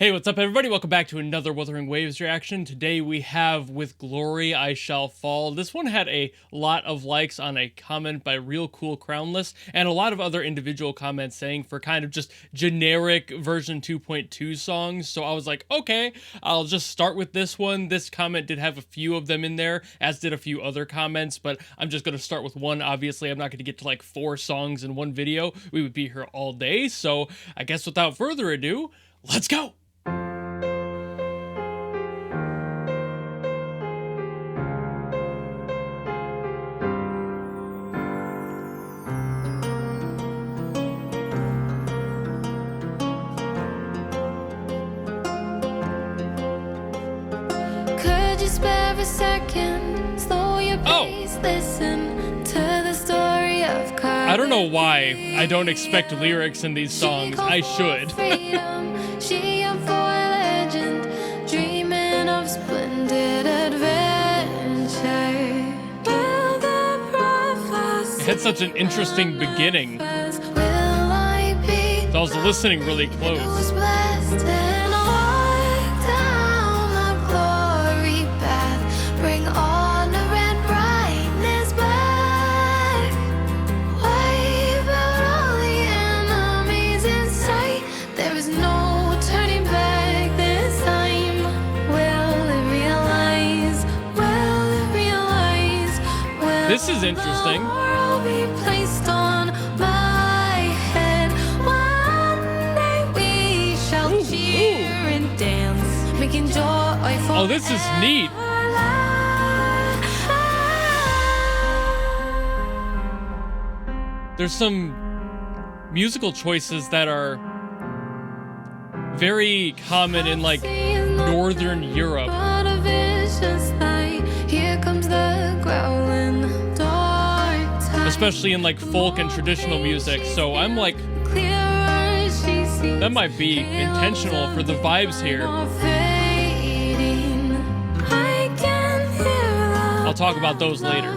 Hey, what's up everybody? Welcome back to another Wuthering Waves reaction. Today we have With Glory I Shall Fall. This one had a lot of likes on a comment by Real Cool Crownless and a lot of other individual comments saying for kind of just generic version 2.2 songs. So I was like, okay, I'll just start with this one. This comment did have a few of them in there, as did a few other comments, but I'm just going to start with one. Obviously, I'm not going to get to like 4 songs in one video. We would be here all day. So I guess without further ado, let's go. A second, slow your pace, listen to the story of I don't know why I don't expect lyrics in these songs. I should. She a for legend, dreaming of splendid adventure. It had such an interesting beginning. So I was listening really close. This is interesting. Oh, this is neat. There's some musical choices that are very common in like Northern Europe. Especially in like folk and traditional music, so I'm like, that might be intentional for the vibes here. I'll talk about those later.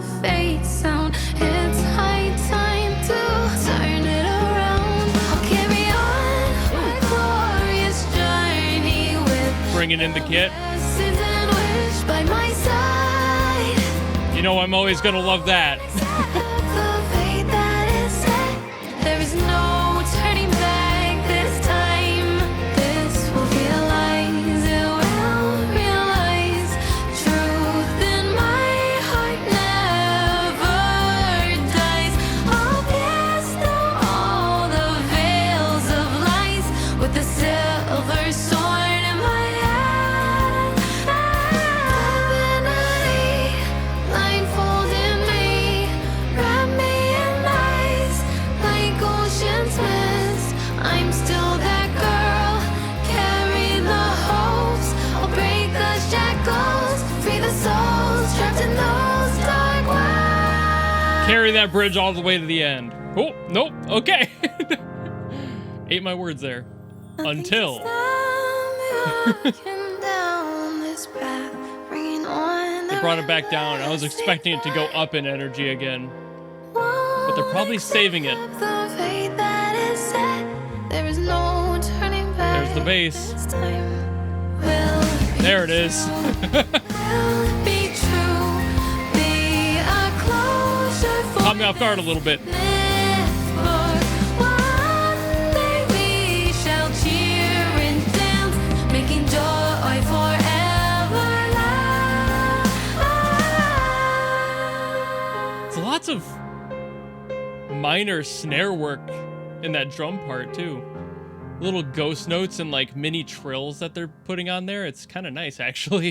Bringing in the kit. You know I'm always gonna love that. There is no turning back this time. This will realize, it will realize. Truth in my heart never dies. I'll pierce through all the veils of lies with the silver sword in my hand. Divinity, blindfolding me, wrap me in lies. I'm still that girl, carry the hopes, I'll break the shackles, free the souls trapped in those dark wells. Carry that bridge all the way to the end. Oh, nope, okay. Ate my words there. Until. They brought it back down. I was expecting it to go up in energy again. But they're probably saving it. There's the bass. There it is. Caught me off guard a little bit. It's lots of minor snare work in that drum part too. Little ghost notes and like mini trills that they're putting on there. It's kind of nice actually.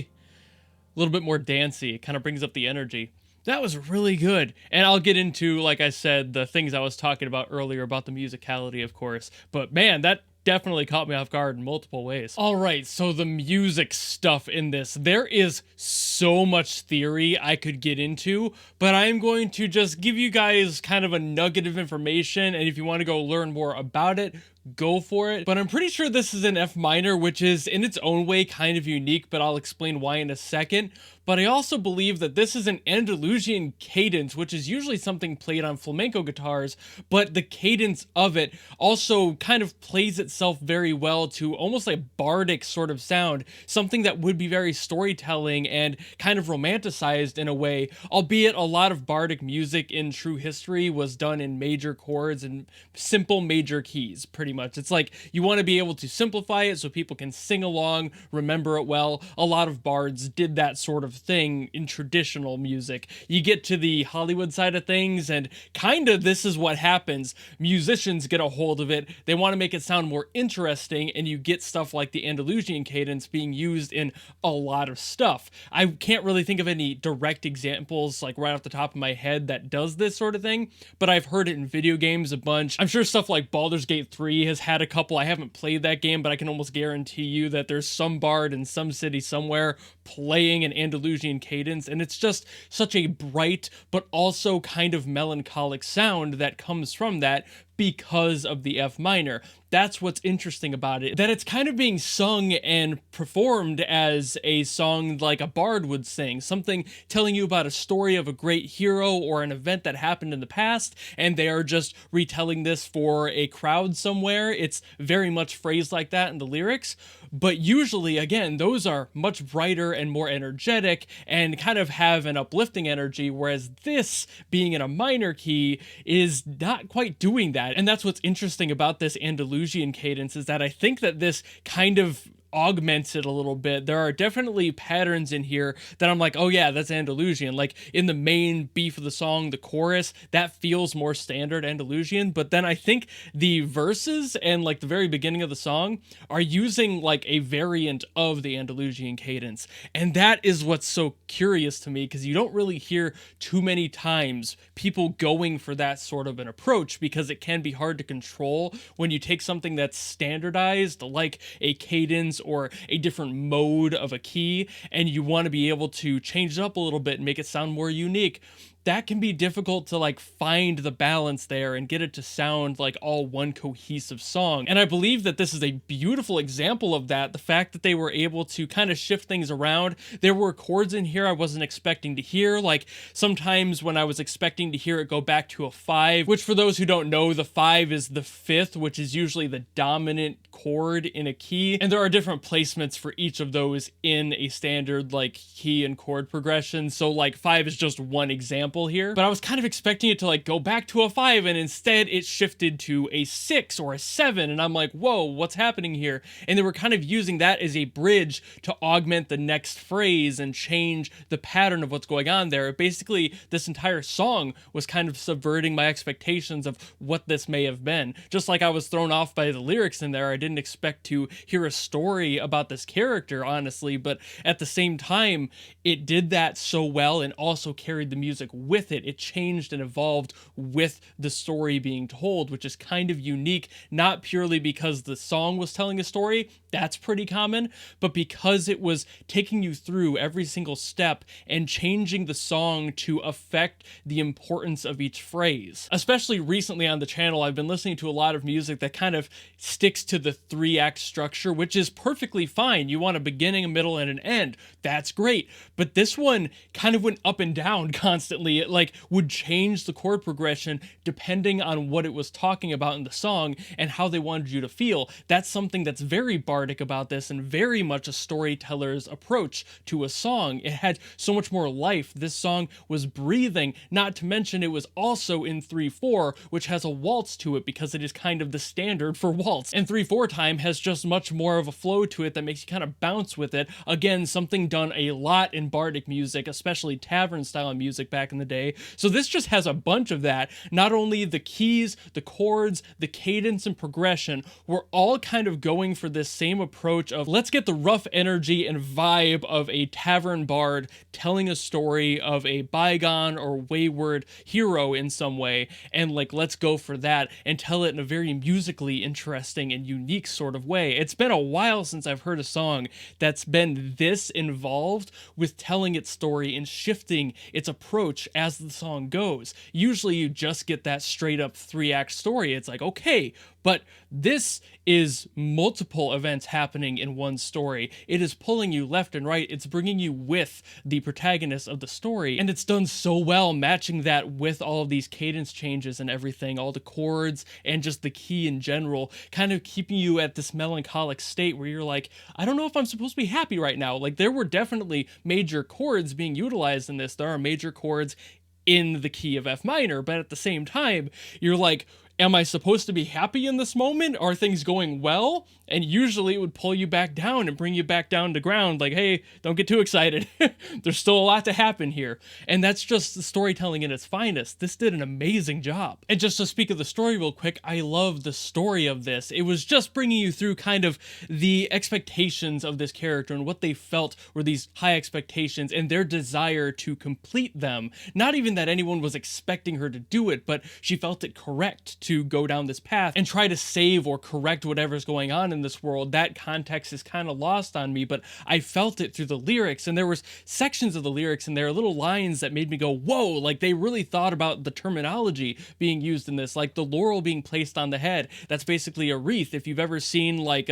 A little bit more dancey. It kind of brings up the energy. That was really good. And I'll get into, like I said, the things I was talking about earlier about the musicality, of course. But man, that definitely caught me off guard in multiple ways. All right, so the music stuff in this. There is so much theory I could get into, but I'm going to just give you guys kind of a nugget of information, and if you want to go learn more about it, go for it. But I'm pretty sure this is an F minor, which is in its own way kind of unique, but I'll explain why in a second. but I also believe that this is an Andalusian cadence, which is usually something played on flamenco guitars, but the cadence of it also kind of plays itself very well to almost like bardic sort of sound, something that would be very storytelling and kind of romanticized in a way, albeit a lot of bardic music in true history was done in major chords and simple major keys, pretty much. It's like you want to be able to simplify it so people can sing along, remember it well. A lot of bards did that sort of thing in traditional music. You get to the Hollywood side of things, and kind of this is what happens. Musicians get a hold of it, they want to make it sound more interesting, and you get stuff like the Andalusian cadence being used in a lot of stuff. I can't really think of any direct examples like right off the top of my head that does this sort of thing, but I've heard it in video games a bunch. I'm sure stuff like Baldur's Gate 3 has had a couple. I haven't played that game, but I can almost guarantee you that there's some bard in some city somewhere playing an Andalusian cadence, and it's just such a bright but also kind of melancholic sound that comes from that because of the F minor. That's what's interesting about it, that it's kind of being sung and performed as a song like a bard would sing, something telling you about a story of a great hero or an event that happened in the past, and they are just retelling this for a crowd somewhere. It's very much phrased like that in the lyrics, but usually, again, those are much brighter and more energetic and kind of have an uplifting energy, whereas this, being in a minor key, is not quite doing that. And that's what's interesting about this Andalusian cadence, is that I think that this kind of augments it a little bit. There are definitely patterns in here that I'm like, oh yeah, that's Andalusian. Like in the main beef of the song, the chorus, that feels more standard Andalusian, but then I think the verses and like the very beginning of the song are using like a variant of the Andalusian cadence. And that is what's so curious to me, because you don't really hear too many times people going for that sort of an approach, because it can be hard to control when you take something that's standardized like a cadence or a different mode of a key, and you want to be able to change it up a little bit and make it sound more unique. That can be difficult to like find the balance there and get it to sound like all one cohesive song. And I believe that this is a beautiful example of that. The fact that they were able to kind of shift things around. There were chords in here I wasn't expecting to hear. Like sometimes when I was expecting to hear it go back to a 5, which for those who don't know, the 5 is the 5th, which is usually the dominant chord in a key. And there are different placements for each of those in a standard like key and chord progression. So like 5 is just one example here, but I was kind of expecting it to like go back to a 5, and instead it shifted to a 6 or a 7, and I'm like, whoa, what's happening here? And they were kind of using that as a bridge to augment the next phrase and change the pattern of what's going on there. Basically, this entire song was kind of subverting my expectations of what this may have been. Just like I was thrown off by the lyrics in there, I didn't expect to hear a story about this character, honestly, but at the same time, it did that so well and also carried the music with it. It changed and evolved with the story being told, which is kind of unique, not purely because the song was telling a story, that's pretty common, but because it was taking you through every single step and changing the song to affect the importance of each phrase. Especially recently on the channel, I've been listening to a lot of music that kind of sticks to the 3-act structure, which is perfectly fine. You want a beginning, a middle, and an end. That's great. But this one kind of went up and down constantly. It like would change the chord progression depending on what it was talking about in the song and how they wanted you to feel. That's something that's very bardic about this and very much a storyteller's approach to a song. It had so much more life. This song was breathing, not to mention it was also in 3/4, which has a waltz to it because it is kind of the standard for waltz. And 3/4 time has just much more of a flow to it that makes you kind of bounce with it. Again, something done a lot in bardic music, especially tavern style music back in the day. So this just has a bunch of that. Not only the keys, the chords, the cadence and progression were all kind of going for this same approach of let's get the rough energy and vibe of a tavern bard telling a story of a bygone or wayward hero in some way, and like let's go for that and tell it in a very musically interesting and unique sort of way. It's been a while since I've heard a song that's been this involved with telling its story and shifting its approach as the song goes. Usually you just get that straight up 3-act story. It's like, okay, But this is multiple events happening in one story. It is pulling you left and right. It's bringing you with the protagonist of the story. And it's done so well, matching that with all of these cadence changes and everything, all the chords and just the key in general, kind of keeping you at this melancholic state where you're like, I don't know if I'm supposed to be happy right now. Like, there were definitely major chords being utilized in this. There are major chords in the key of F minor, but at the same time, you're like, am I supposed to be happy in this moment? Are things going well? And usually it would pull you back down and bring you back down to ground, like, hey, don't get too excited. There's still a lot to happen here. And that's just the storytelling in its finest. This did an amazing job. And just to speak of the story real quick, I love the story of this. It was just bringing you through kind of the expectations of this character and what they felt were these high expectations and their desire to complete them. Not even that anyone was expecting her to do it, but she felt it correct to go down this path and try to save or correct whatever's going on in this world. That context is kind of lost on me, but I felt it through the lyrics, and there was sections of the lyrics and there are little lines that made me go, whoa, like they really thought about the terminology being used in this, like the laurel being placed on the head. That's basically a wreath. If you've ever seen like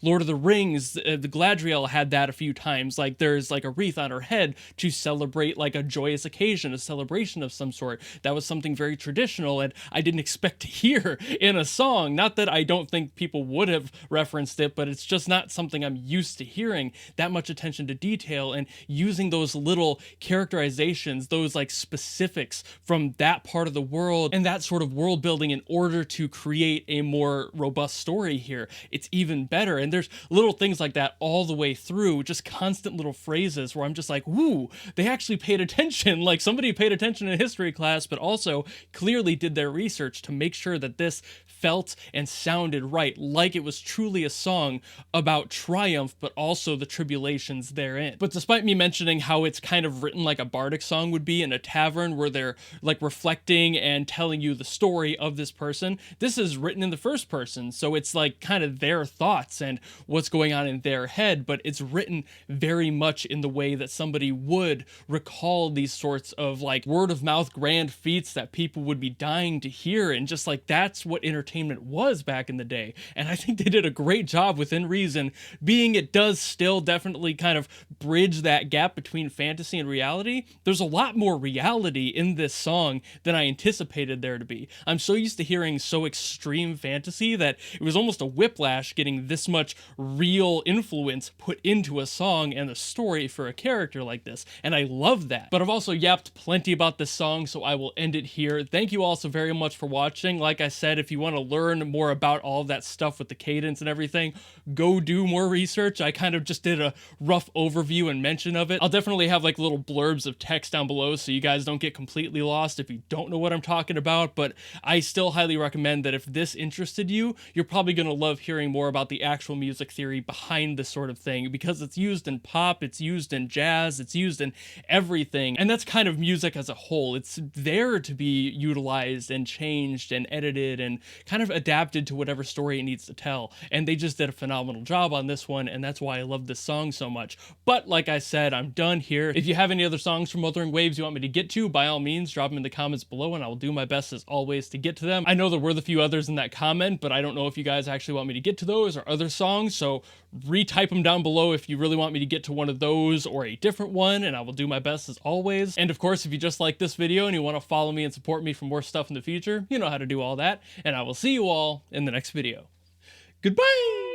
Lord of the Rings, the Galadriel had that a few times. Like there's like a wreath on her head to celebrate like a joyous occasion, a celebration of some sort. That was something very traditional, and I didn't expect to hear in a song. Not that I don't think people would have referenced it, but it's just not something I'm used to hearing, that much attention to detail and using those little characterizations, those like specifics from that part of the world and that sort of world building in order to create a more robust story here. It's even better. And there's little things like that all the way through, just constant little phrases where I'm just like, woo, they actually paid attention. Like somebody paid attention in history class, but also clearly did their research to make sure that this felt and sounded right, like it was truly a song about triumph, but also the tribulations therein. But despite me mentioning how it's kind of written like a bardic song would be in a tavern where they're like reflecting and telling you the story of this person, this is written in the first person, so it's like kind of their thoughts and what's going on in their head, but it's written very much in the way that somebody would recall these sorts of like word of mouth grand feats that people would be dying to hear, and just like that's what entertainment was back in the day. And I think they did a great job within reason, being it does still definitely kind of bridge that gap between fantasy and reality. There's a lot more reality in this song than I anticipated there to be. I'm so used to hearing so extreme fantasy that it was almost a whiplash getting this much real influence put into a song and a story for a character like this, and I love that. But I've also yapped plenty about this song, so I will end it here. Thank you all so very much for watching. Like I said, if you want to learn more about all of that stuff with the cadence and everything, go do more research. I kind of just did a rough overview and mention of it. I'll definitely have like little blurbs of text down below so you guys don't get completely lost if you don't know what I'm talking about, but I still highly recommend that if this interested you, you're probably going to love hearing more about the actual music theory behind this sort of thing, because it's used in pop, it's used in jazz, it's used in everything, and that's kind of music as a whole. It's there to be utilized and changed and edited and kind of adapted to whatever story it needs to tell, and they just did a phenomenal job on this one, and that's why I love this song so much. But like I said, I'm done here. If you have any other songs from Wuthering Waves you want me to get to, by all means drop them in the comments below and I will do my best as always to get to them. I know there were the few others in that comment, but I don't know if you guys actually want me to get to those or other songs, so retype them down below if you really want me to get to one of those or a different one, and I will do my best as always. And of course, if you just like this video and you want to follow me and support me for more stuff in the future, you know how to do all that, and I will see you all in the next video. Goodbye!